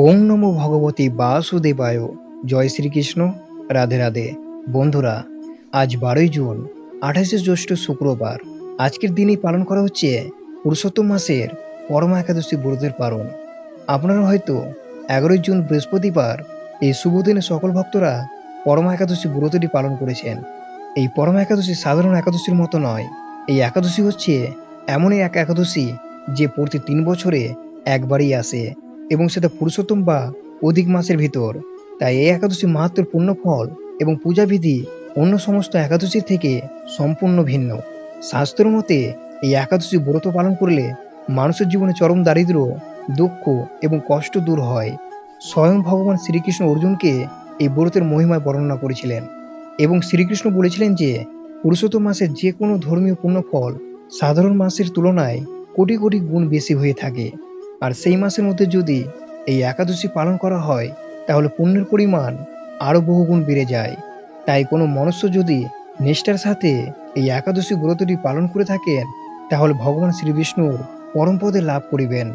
ওং নমো ভগবতী বাসুদেবায়। জয় শ্রীকৃষ্ণ। রাধে রাধে। বন্ধুরা, আজ 12ই জুন, 28শে জ্যৈষ্ঠ শুক্রবার। আজকের দিনেই পালন করা হচ্ছে পুরুষোত্তম মাসের পরমা একাদশী ব্রতের পালন। আপনারা হয়তো 11ই জুন বৃহস্পতিবার এই শুভ দিনে সকল ভক্তরা পরমা একাদশী ব্রতটি পালন করেছেন। এই পরমা একাদশী সাধারণ একাদশীর মতো নয়। এই একাদশী হচ্ছে এমনই এক একাদশী যে প্রতি 3 বছরে একবারই আসে, এবং সেটা পুরুষোত্তম বা অধিক মাসের ভিতর। তাই এই একাদশী মাহাত্ম্যের পুণ্যফল এবং পূজাবিধি অন্য সমস্ত একাদশীর থেকে সম্পূর্ণ ভিন্ন। শাস্ত্র মতে এই একাদশী ব্রত পালন করলে মানুষের জীবনে চরম দারিদ্র্য, দুঃখ এবং কষ্ট দূর হয়। স্বয়ং ভগবান শ্রীকৃষ্ণ অর্জুনকে এই ব্রতের মহিমায় বর্ণনা করেছিলেন, এবং শ্রীকৃষ্ণ বলেছিলেন যে পুরুষোত্তম মাসের যে কোনো ধর্মীয় পুণ্যফল সাধারণ মাসের তুলনায় কোটি কোটি গুণ বেশি হয়ে থাকে। আর সেই মাসের মধ্যে যদি এই একাদশী পালন করা হয় তাহলে পুণ্যের পরিমাণ আরও বহুগুণ বেড়ে যায়। তাই কোনো মনুষ্য যদি নিষ্ঠার সাথে এই একাদশী ব্রতটি পালন করে থাকেন তাহলে ভগবান শ্রীবিষ্ণুর পরমপদে লাভ করিবেন।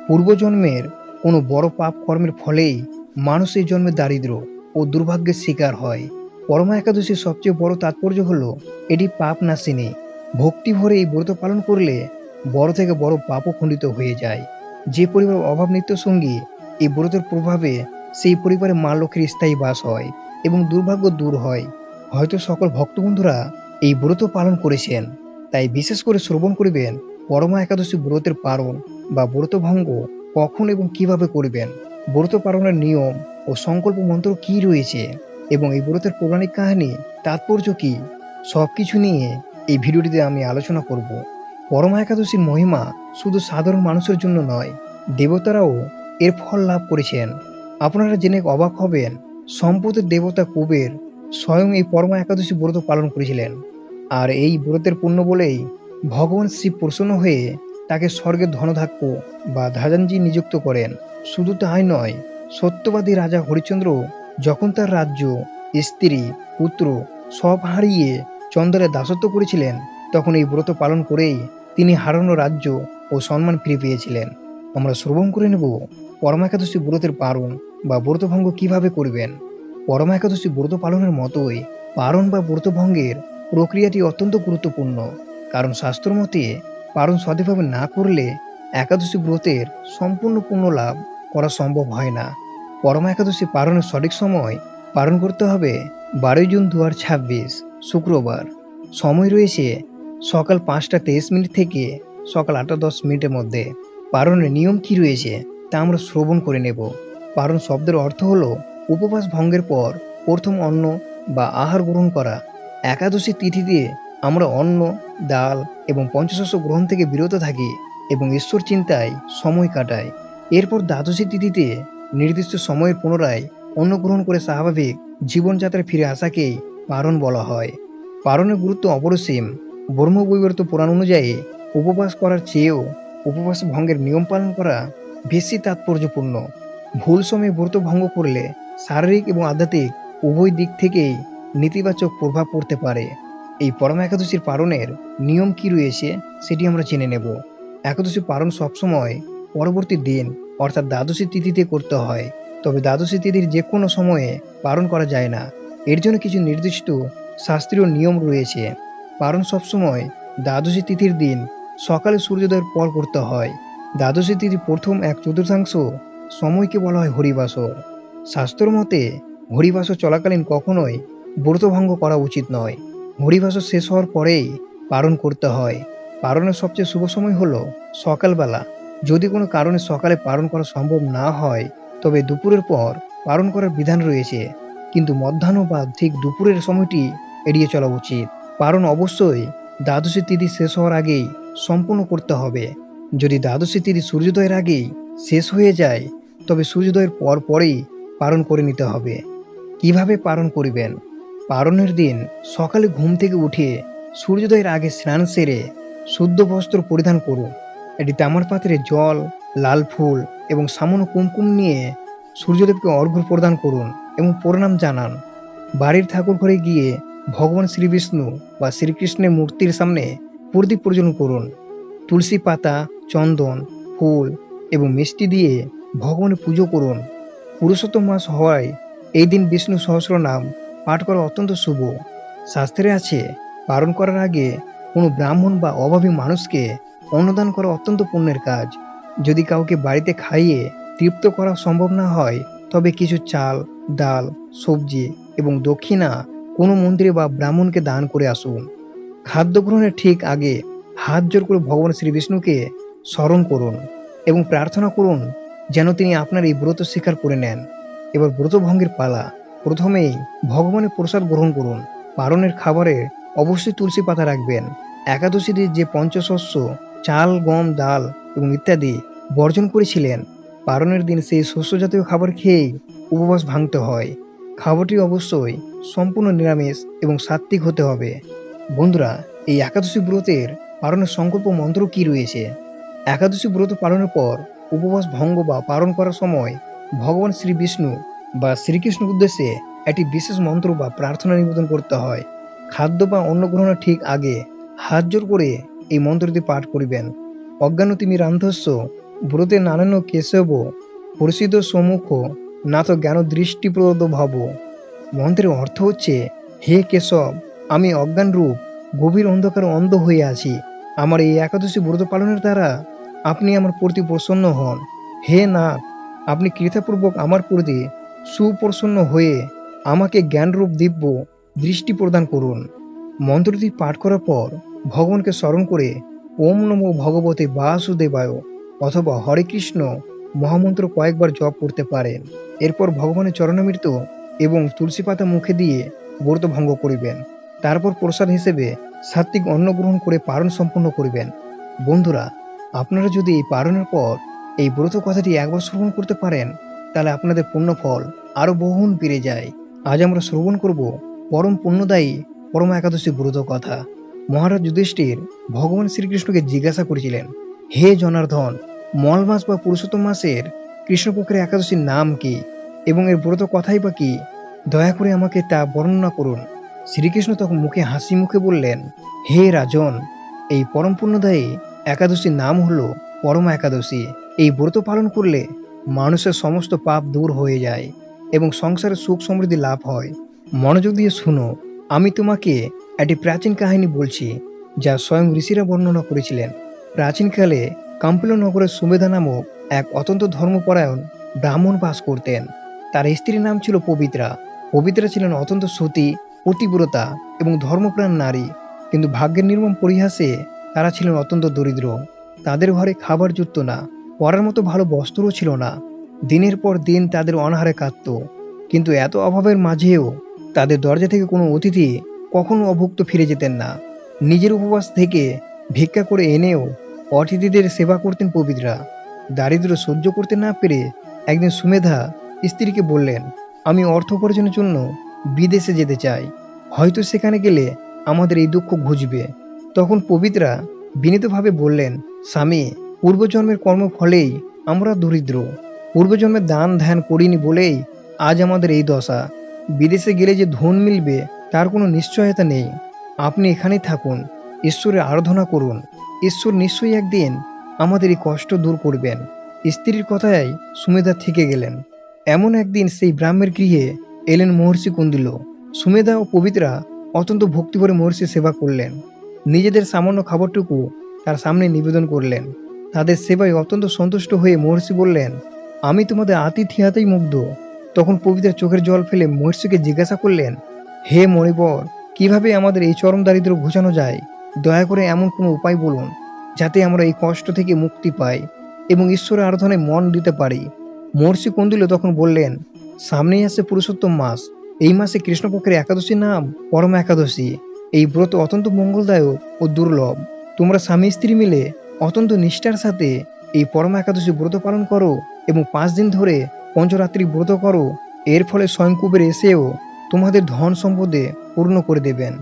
পূর্বজন্মের কোনো বড় পাপ কর্মের ফলেই মানুষ এই জন্মে দারিদ্র ও দুর্ভাগ্যের শিকার হয়। পরমা একাদশীর সবচেয়ে বড় তাৎপর্য হলো এটি পাপ নাশিনী। ভক্তি ভরে এই ব্রত পালন করলে বড় থেকে বড় পাপও খণ্ডিত হয়ে যায়। যে পরিবার অভাব নিত্য সঙ্গী, এই ব্রতের প্রভাবে সেই পরিবারে মা লক্ষ্মীর স্থায়ী বাস হয় এবং দুর্ভাগ্য দূর হয়। হয়তো সকল ভক্তবন্ধুরা এই ব্রত পালন করেছেন, তাই বিশেষ করে শ্রবণ করিবেন পরমা একাদশী ব্রতের পালন বা ব্রত ভঙ্গ কখন এবং কিভাবে করবেন, ব্রত পালনের নিয়ম ও সংকল্প মন্ত্র কি রয়েছে, এবং এই ব্রতের পৌরাণিক কাহিনী তাৎপর্য কি, সবকিছু নিয়ে এই ভিডিওটিতে আমি আলোচনা করব। পরমা একাদশীর মহিমা শুধু সাধারণ মানুষের জন্য নয়, দেবতারাও এর ফল লাভ করেছেন। আপনারা জেনে অবাক হবেন, সম্পদের দেবতা কুবের স্বয়ং এই পরমা একাদশী ব্রত পালন করেছিলেন। আর এই ব্রতের পুণ্য বলেই ভগবান শিব প্রসন্ন হয়ে তাকে স্বর্গের ধনধাক্য বা ধাজাঞ্জি নিযুক্ত করেন। শুধু তাই নয়, সত্যবাদী রাজা হরিশ্চন্দ্র যখন তার রাজ্য, স্ত্রী, পুত্র সব হারিয়ে চন্দ্রের দাসত্ব করেছিলেন, তখন এই ব্রত পালন করেই তিনি হারানো রাজ্য ও সম্মান ফিরে পেয়েছিলেন। আমরা শ্রবণ করে নেব পরমা একাদশী ব্রতের পালন বা ব্রতভঙ্গ কিভাবে করবেন। পরমা একাদশী ব্রত পালনের মতোই পালন বা ব্রতভঙ্গের প্রক্রিয়াটি অত্যন্ত গুরুত্বপূর্ণ, কারণ শাস্ত্র মতে পালন সঠিকভাবে না করলে একাদশী ব্রতের সম্পূর্ণ পুণ্য লাভ করা সম্ভব হয় না। পরমা একাদশী পালনের সঠিক সময় পালন করতে হবে 12ই জুন 2026 শুক্রবার। সময় রয়েছে সকাল 5টা 23 মিনিট থেকে সকাল 8টা 10 মিনিটের মধ্যে। পালনের নিয়ম কি রয়েছে তা আমরা শ্রবণ করে নেব। পালন শব্দের অর্থ হলো উপবাস ভঙ্গের পর প্রথম অন্ন বা আহার গ্রহণ করা। একাদশী তিথিতে আমরা অন্ন, ডাল এবং পঞ্চশস্য গ্রহণ থেকে বিরত থাকি এবং ঈশ্বর চিন্তায় সময় কাটাই। এরপর দ্বাদশী তিথিতে নির্দিষ্ট সময়ের পুনরায় অন্ন গ্রহণ করে স্বাভাবিক জীবনযাত্রায় ফিরে আসাকেই পালন বলা হয়। পালনের গুরুত্ব অপরিসীম। ব্রহ্মবৈবর্ত পুরাণ অনুযায়ী উপবাস করার চেয়েও উপবাস ভঙ্গের নিয়ম পালন করা বেশি তাৎপর্যপূর্ণ। ভুল সময়ে ব্রত ভঙ্গ করলে শারীরিক এবং আধ্যাত্মিক উভয় দিক থেকেই নেতিবাচক প্রভাব পড়তে পারে। এই পরমা একাদশীর পালনের নিয়ম কি রয়েছে সেটি আমরা জেনে নেব। একাদশী পালন সবসময় পরবর্তী দিন অর্থাৎ দ্বাদশী তিথিতে করতে হয়, তবে দ্বাদশী তিথির যে কোনো সময়ে পালন করা যায় না। এর জন্য কিছু নির্দিষ্ট শাস্ত্রীয় নিয়ম রয়েছে। পালন সবসময় দ্বাদশী তিথির দিন সকালে সূর্যোদয়ের পর করতে হয়। দ্বাদশী তিথি প্রথম 1/4 সময়কে বলা হয় হরিবাসর। শাস্ত্র মতে হরিবাসর চলাকালীন কখনোই ব্রতভঙ্গ করা উচিত নয়। হরিবাসর শেষ হওয়ার পরেই পালন করতে হয়। পালনের সবচেয়ে শুভ সময় হলো সকালবেলা। যদি কোনো কারণে সকালে পালন করা সম্ভব না হয় তবে দুপুরের পর পালন করার বিধান রয়েছে, কিন্তু মধ্যাহ্ন বা ঠিক দুপুরের সময়টি এড়িয়ে চলা উচিত। পালন অবশ্যই দ্বাদশী তিথি শেষ হওয়ার আগেই সম্পূর্ণ করতে হবে। যদি দ্বাদশী তিথি সূর্যোদয়ের আগেই শেষ হয়ে যায় তবে সূর্যোদয়ের পরেই পালন করে নিতে হবে। কিভাবে পালন করবেন? পালনের দিন সকালে ঘুম থেকে উঠে সূর্যোদয়ের আগে স্নান সেরে শুদ্ধ বস্ত্র পরিধান করুন। একটি তামার পাত্রে জল, লাল ফুল এবং সামান্য কুমকুম নিয়ে সূর্যদেবকে অর্ঘ্য প্রদান করুন এবং প্রণাম জানান। বাড়ির ঠাকুর ঘরে গিয়ে ভগবান শ্রীবিষ্ণু বা শ্রীকৃষ্ণের মূর্তির সামনে প্রদীপ প্রজ্বলন করুন। তুলসী পাতা, চন্দন, ফুল এবং মিষ্টি দিয়ে ভগবানের পুজো করুন। পুরুষোত্তম মাস হওয়ায় এই দিন বিষ্ণু সহস্রনাম পাঠ করা অত্যন্ত শুভ। শাস্ত্রে আছে, পালন করার আগে কোনো ব্রাহ্মণ বা অভাবী মানুষকে অন্নদান করা অত্যন্ত পুণ্যের কাজ। যদি কাউকে বাড়িতে খাইয়ে তৃপ্ত করা সম্ভব না হয়, তবে কিছু চাল, ডাল, সবজি এবং দক্ষিণা কোনো মন্দিরে বা ব্রাহ্মণকে দান করে আসুন। খাদ্য গ্রহণের ঠিক আগে হাত জোর করে ভগবান শ্রী বিষ্ণুকে স্মরণ করুন এবং প্রার্থনা করুন যেন তিনি আপনার এই ব্রত স্বীকার করে নেন। এবার ব্রত ভঙ্গের পালা। প্রথমেই ভগবানের প্রসাদ গ্রহণ করুন। পারণের খাবারে অবশ্যই তুলসী পাতা রাখবেন। একাদশীতে যে পঞ্চশস্য চাল, গম, ডাল এবং ইত্যাদি বর্জন করেছিলেন, পারণের দিন সেই শস্য জাতীয় খাবার খেয়েই উপবাস ভাঙতে হয়। খাবারটি অবশ্যই সম্পূর্ণ নিরামিষ এবং সাত্ত্বিক হতে হবে। বন্ধুরা, এই একাদশী ব্রতের পালনের সংকল্প মন্ত্র কি রয়েছে? একাদশী ব্রত পালনের পর উপবাস ভঙ্গ বা পালন করার সময় ভগবান শ্রী বিষ্ণু বা শ্রীকৃষ্ণের উদ্দেশ্যে একটি বিশেষ মন্ত্র বা প্রার্থনা নিবেদন করতে হয়। খাদ্য বা অন্ন গ্রহণের ঠিক আগে হাত জোর করে এই মন্ত্রটি পাঠ করিবেন। অজ্ঞান তিমি রান্ধস্য ব্রতে নানান কেশব পরিষিত সম্মুখ না তো জ্ঞান দৃষ্টিপ্রদ ভব। মন্ত্রের অর্থ হচ্ছে, হে কেশব, আমি অজ্ঞান রূপ গভীর অন্ধকার অন্ধ হয়ে আছি। আমার এই একাদশী ব্রত পালনের দ্বারা আপনি আমার প্রতি প্রসন্ন হন। হে নাথ, আপনি কৃতাপূর্বক আমার প্রতি সুপ্রসন্ন হয়ে আমাকে জ্ঞানরূপ দিব্য দৃষ্টি প্রদান করুন। মন্ত্রটি পাঠ করার পর ভগবানকে স্মরণ করে ওম নমো ভগবতে বাসুদেবায় অথবা হরে কৃষ্ণ মহামন্ত্র কয়েকবার জপ করতে পারেন। এরপর ভগবানের চরণামৃত এবং তুলসী পাতা মুখে দিয়ে ব্রত ভঙ্গ করিবেন। তারপর প্রসাদ হিসেবে সাত্ত্বিক অন্ন গ্রহণ করে পারণ সম্পন্ন করিবেন। বন্ধুরা, আপনারা যদি এই পারণের পর এই ব্রত কথাটি একবার শ্রবণ করতে পারেন, তাহলে আপনাদের পুণ্যফল আরো বহুগুণ বেড়ে যায়। আজ আমরা শ্রবণ করব পরম পুণ্যদায়ী পরম একাদশী ব্রত কথা। মহারাজ যুধিষ্ঠির ভগবান শ্রীকৃষ্ণকে জিজ্ঞাসা করেছিলেন, হে জনার্দন, মল মাস বা পুরুষোত্তম মাসের কৃষ্ণপক্ষের একাদশীর নাম কি এবং এর ব্রত কথাই বা কি? দয়া করে আমাকে তা বর্ণনা করুন। শ্রীকৃষ্ণ তখন মুখে হাসি মুখে বললেন, হে রাজন, এই পরম পুণ্যদায়ী একাদশীর নাম হলো পরমা একাদশী। এই ব্রত পালন করলে মানুষের সমস্ত পাপ দূর হয়ে যায় এবং সংসারে সুখ সমৃদ্ধি লাভ হয়। মনোযোগ দিয়ে শুনো, আমি তোমাকে একটি প্রাচীন কাহিনী বলছি, যা স্বয়ং ঋষিরা বর্ণনা করেছিলেন। প্রাচীনকালে কাম্পিল নগরের সুমেধা নামক এক অত্যন্ত ধর্মপরায়ণ ব্রাহ্মণ বাস করতেন। তার স্ত্রীর নাম ছিল পবিত্রা। পবিত্রা ছিলেন অত্যন্ত সতী, পতিব্রতা এবং ধর্মপ্রাণ নারী, কিন্তু ভাগ্যের নির্মম পরিহাসে তারা ছিলেন অত্যন্ত দরিদ্র। তাদের ঘরে খাবার জুটত না, পরার মতো ভালো বস্ত্রও ছিল না। দিনের পর দিন তাদের অনাহারে কাটত, কিন্তু এত অভাবের মাঝেও তাদের দরজা থেকে কোনো অতিথি কখনো অভুক্ত ফিরে যেতেন না। নিজের উপবাস থেকে ভিক্ষা করে এনেও অতিথিদের সেবা করতেন পবিত্রা। দারিদ্র্য সহ্য করতে না পেরে একদিন সুমেধা স্ত্রীকে বললেন, আমি অর্থ উপার্জনের জন্য বিদেশে যেতে চাই, হয়তো সেখানে গেলে আমাদের এই দুঃখ ঘুচবে। তখন পবিত্রা বিনীতভাবে বললেন, স্বামী, পূর্বজন্মের কর্মফলেই আমরা দরিদ্র। পূর্বজন্মে দান ধ্যান করিনি বলেই আজ আমাদের এই দশা। বিদেশে গেলে যে ধন মিলবে তার কোনো নিশ্চয়তা নেই। আপনি এখানেই থাকুন, ঈশ্বরের আরাধনা করুন। ঈশ্বর নিশ্চয়ই একদিন আমাদের এই কষ্ট দূর করবেন। স্ত্রীর কথায় সুমেধা থেকে গেলেন। এমন একদিন সেই ব্রাহ্মের গৃহে এলেন মহর্ষি কুন্দিল। সুমেধা ও পবিত্রা অত্যন্ত ভক্তিভরে মহর্ষির সেবা করলেন। নিজেদের সামান্য খাবারটুকু তার সামনে নিবেদন করলেন। তাদের সেবায় অত্যন্ত সন্তুষ্ট হয়ে মহর্ষি বললেন, আমি তোমাদের আতিথিয়াতেই মুগ্ধ। তখন পবিত্রা চোখের জল ফেলে মহর্ষিকে জিজ্ঞাসা করলেন, হে মণিবর, কিভাবে আমাদের এই চরম দারিদ্র্য ঘোচানো যায়? দয়া করে এমন কোনো উপায় বলুন যাতে আমরা এই কষ্ট থেকে মুক্তি পাই এবং ঈশ্বরের আরাধনায় মন দিতে পারি। মহর্ষি কুন্দিল তখন বললেন, সামনেই আসছে পুরুষোত্তম মাস। এই মাসে কৃষ্ণপক্ষের একাদশীর নাম পরম একাদশী। এই ব্রত অত্যন্ত মঙ্গলদায়ক ও দুর্লভ। তোমরা স্বামী স্ত্রী মিলে অত্যন্ত নিষ্ঠার সাথে এই পরম একাদশী ব্রত পালন করো এবং 5 দিন ধরে পঞ্চরাত্রি ব্রত করো। এর ফলে স্বয়ং কুবের এসেও তোমাদের ধন সম্পদে পূর্ণ করে দেবেন।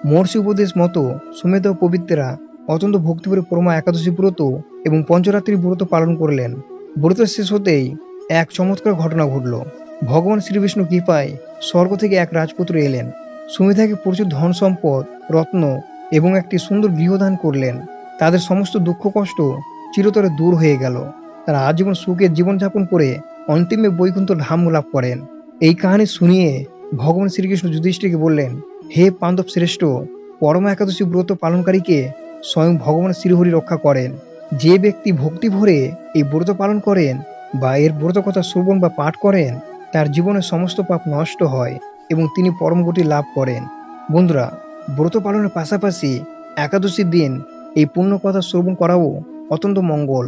মহর্ষি উপদেশ মতো সুমেধা ও পবিত্রা অত্যন্ত ভক্তিভরে পরমা একাদশী ব্রত এবং পঞ্চরাত্রি ব্রত পালন করলেন। ব্রত শেষ হতেই এক চমৎকার ঘটনা ঘটল। ভগবান শ্রীবিষ্ণু কৃপায় স্বর্গ থেকে এক রাজপুত্র এলেন। সুমেধাকে প্রচুর ধন সম্পদ, রত্ন এবং একটি সুন্দর গৃহদান করলেন। তাদের সমস্ত দুঃখ কষ্ট চিরতরে দূর হয়ে গেল। তারা আজীবন সুখে জীবনযাপন করে অন্তিমে বৈকুণ্ঠ ধাম লাভ করেন। এই কাহিনী শুনিয়ে ভগবান শ্রীকৃষ্ণ যুধিষ্ঠিরকে বললেন, হে পাণ্ডব শ্রেষ্ঠ, পরমা একাদশী ব্রত পালনকারীকে স্বয়ং ভগবান শ্রীহরি রক্ষা করেন। যে ব্যক্তি ভক্তি ভরে এই ব্রত পালন করেন বা এর ব্রত কথা শ্রবণ বা পাঠ করেন, তার জীবনের সমস্ত পাপ নষ্ট হয় এবং তিনি পরম গতি লাভ করেন। বন্ধুরা, ব্রত পালনের পাশাপাশি একাদশীর দিন এই পুণ্য কথা শ্রবণ করাও অত্যন্ত মঙ্গল।